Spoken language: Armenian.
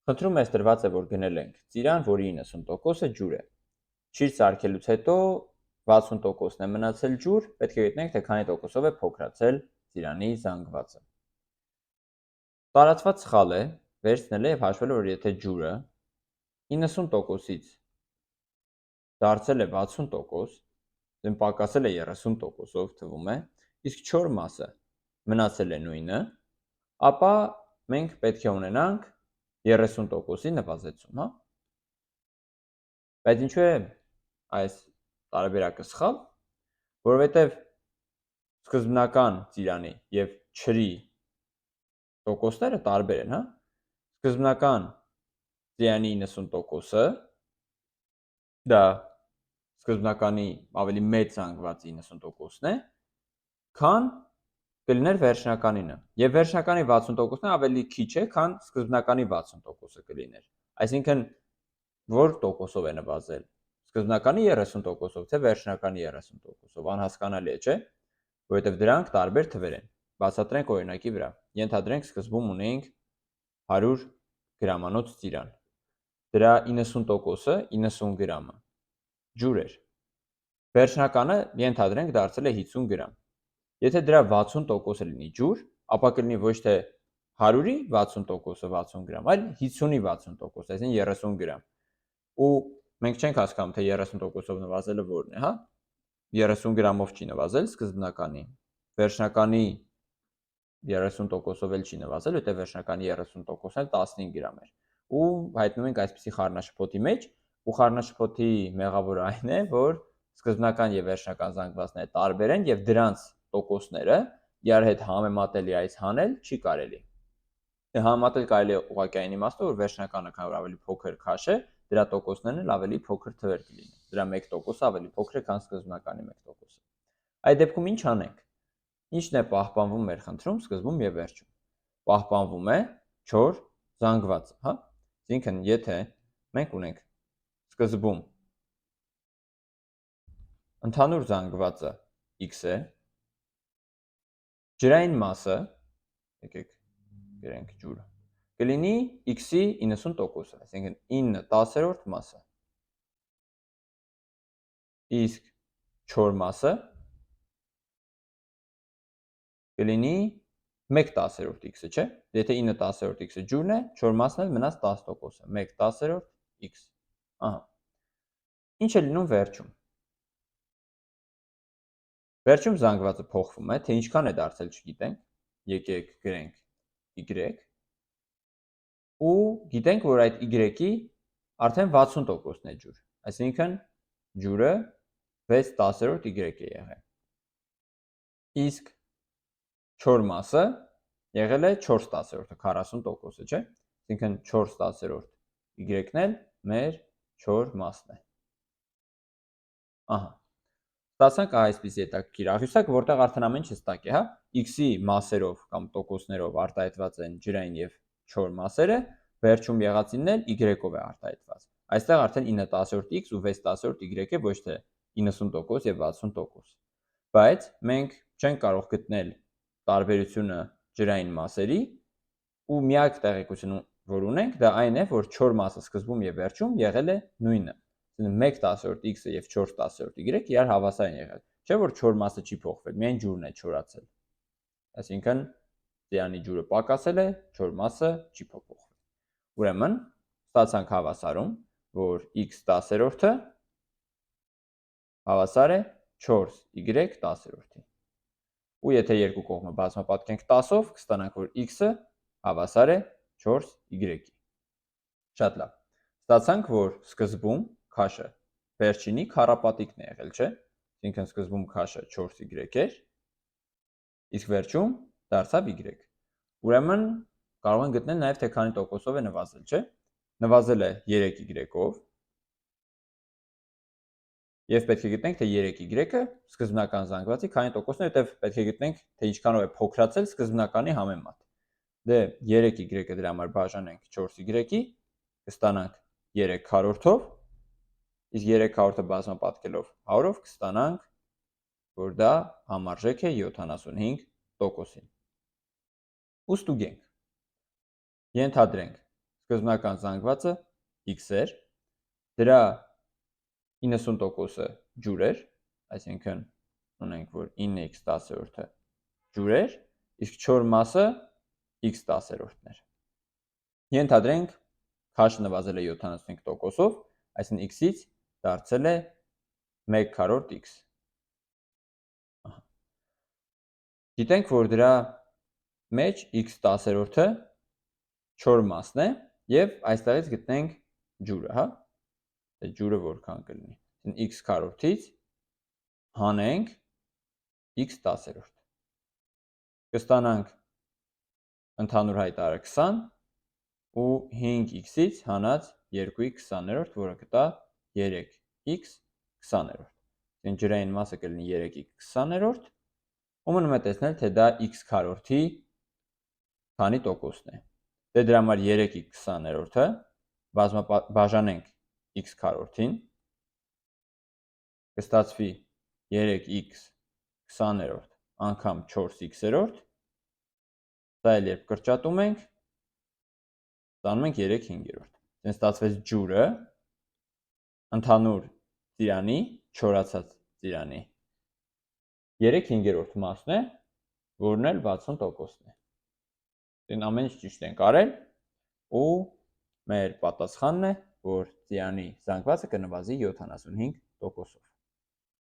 Խնդրում ես տրված է, որ գնել ենք ծիրան, որի 90%-ը ջուր է։ Ճիշտ սարքելուց հետո 60%-ն է մնացել ջուր, պետք է գտնենք, թե քանի տոկոսով է փոքրացել ծիրանի զանգվածը։ Տարածված սխալ է վերցնել եւ հաշվել, որ եթե ջուրը 90%-ից դարձել է 60%, դեն պակասել է 30%-ով թվում է, իսկ չոր մասը մնացել է նույնը, ապա մենք պետք է ունենանք 30%-ի նվազեցում, հա։ Բայց ինչու է այս տարբերակը սխալ, որովհետև սկզբնական ծիրանի եւ ջրի տոկոսները տարբեր են, հա։ Սկզբնական ծիրանի 90%-ը դա սկզբնականի ավելի մեծ զանգվածի 90%-ն է, քան կլիներ վերջնականինը։ Եվ վերջնականի 60%-ն ավելի քիչ է, քան սկզբնականի 60%-ը կլիներ։ Այսինքն որ տոկոսով է նվազել։ Սկզբնականի 30%-ով, թե վերջնականի 30%-ով, անհասկանալի է, չէ՞։ Որովհետև դրանք տարբեր թվեր են։ Բացատրենք օրինակի վրա։ Ենթադրենք սկզբում ունեինք 100 գրամանոց ծիրան։ Դրա 90%-ը 90 գրամը ջուր էր։ Վերջնականը ենթադրենք դարձել է 50 գրամ։ Եթե դրա 60%-ը լինի ջուր, ապա կլինի ոչ թե 100-ի 60%-ը 60 գրամ, այլ 50-ի 60%, այսինքն 30 գրամ։ Ու մենք չենք հասկանում, թե 30%-ով նվազելը որն է, հա։ 30 գրամով չի նվազել սկզբնականի, վերջնականի 30%-ով էլ չի նվազել, որտեղ վերջնականի 30%-ն էլ 15 գրամ էր։ Ու հայտնում ենք այսպիսի խառնաշփոթի մեջ, ու խառնաշփոթի մեղավորը այն է, որ սկզբնական եւ վերջնական զանգվածները տարբեր են եւ դրանց տոկոսները իրար հետ համեմատելիայից հանել չի կարելի։ Համեմատել կարելի է ուղղակի այն իմաստով, որ վերջնականը քան որ ավելի փոքր քաշ է, դրա տոկոսներն էլ ավելի փոքր թվեր կլինեն։ Դրա 1%-ը ավելի փոքր է, քան սկզբնականի 1%-ը։ Այդ դեպքում ինչ անենք։ Ինչն է պահպանվում մեր խնդրում սկզբում եւ վերջում։ Պահպանվում է չոր զանգվածը, հա։ Այսինքն, եթե մենք ունենք սկզբում ընդհանուր զանգվածը x է, ջրային մասը, եկեք գրենք ջուրը, կլինի x-ի 90%-ը, այսինքն 9/10 մասը։ Իսկ չոր մասը կլինի 1/10 x-ը, չէ՞։ Եթե 9/10 x-ը ջուրն է, չոր մասն էլ մնաց 10%-ը, 1/10 x։ Ահա։ Ինչ է լինում վերջում։ Վերջում զանգվածը փոխվում է, թե ինչքան է դարձել չգիտենք, եկեք գրենք y, ու գիտենք, որ այդ y-ի արդեն 60%-ն է ջուր, այսինքն ջուրը 6/10 y է եղել։ Իսկ չոր մասը եղել է 4/10-ը, 40%-ը, չէ՞։ Այսինքն 4/10 y-ն էլ մեր չոր մասն է։ Ահա։ Ստացանք այսպիսի հետաքրքիր աղյուսակ, որտեղ արդեն ամեն ինչ հստակ է, հա։ X-ի մասերով կամ տոկոսներով արտահայտված են ջրային եւ չոր մասերը, վերջում եղածինն էլ y-ով է արտահայտված։ Այստեղ արդեն 9/10 x ու 6/10 y է, ոչ թե 90% եւ 60%։ Բայց մենք չենք կարող գտնել տարբերությունը ջրային մասերի ու միակ տեղեկությունը, որ ունենք, դա այն է, որ չոր մասը սկզբում եւ վերջում եղել է նույնը։ 1/10 x-ը եւ 4/10 y իրար հավասար են եղել։ Չէ՞ որ չոր մասը չի փոխվել, միայն ջուրն է չորացել։ Այսինքն ծիրանի ջուրը պակասել է, չոր մասը չի փոփոխվել։ Ուրեմն ստացանք հավասարում, որ x/10-ը հավասար է 4y/10-ի։ Ու եթե երկու կողմը բազմապատկենք 10-ով, կստանանք, որ x-ը հավասար է 4y-ի։ Շատ լավ։ Ստացանք, որ սկզբում քաշը վերջինի քառապատիկն է եղել, չէ՞։ Այսինքն սկզբում քաշը 4y էր, իսկ վերջում դարձավ y։ Ուրեմն կարող են գտնել նաև թե քանի տոկոսով է նվազել, չէ՞։ Նվազել է 3y-ով։ Եվ պետք է գտնենք, թե 3y-ը սկզբնական զանգվածի քանի տոկոսն է, որտեղ պետք է գտնենք, թե ինչքանով է փոքրացել սկզբնականի համեմատ։ Դե 3y-ը դրա համար բաժանենք 4y-ի, կստանանք 3/4-ով, իսկ 3/4-ը բազմապատկելով 100-ով կստանանք, որ դա համարժեք է 75%-ին։ Ու ստուգենք։ Ենթադրենք, Սկզբնական զանգվածը x էր, դրա 90%-ը ջուր էր, այսինքն ունենք, որ 9x 10-ը ջուր էր, իսկ չոր մասը x 10-ն էր։ Ենթադրենք քաշը նվազել է 75%-ով, այսինքն x-ից դարձել է 1/4x։ Գիտենք, որ դրա մեջ x 10-ը չոր մասն է եւ այստեղից գտնենք ջուրը, հա։ Դե ջուրը որքան կլինի։ X քառորդից հանենք x 10-ը։ Կստանանք ընդհանուր հայտարարը 20 ու 5x-ից հանած 2x 20-րդ, որը կտա 3x 20-րդ։ Այսինքն ջրային մասը կլինի 3x 20-րդ, ու մնում է տեսնել, թե դա x քառորդի քանի տոկոսն է։ Դե դրա համար 3x 20-րդը բաժանենք x քառորդին, կստացվի 3x 20-րդ անգամ 4x-րդ, դա էլ երբ կրճատում ենք, ստանում ենք 3/5-րդ։ Այսինքն ստացվեց ջուրը ընդհանուր ծիրանի, չորացած ծիրանի 3/5-րդ մասն է, որն էլ 60%-ն է։ Այսինքն ամեն ինչ ճիշտ ենք արել ու մեր պատասխանն է, որ ծիրանի զանգվածը կնվազի 75%-ով։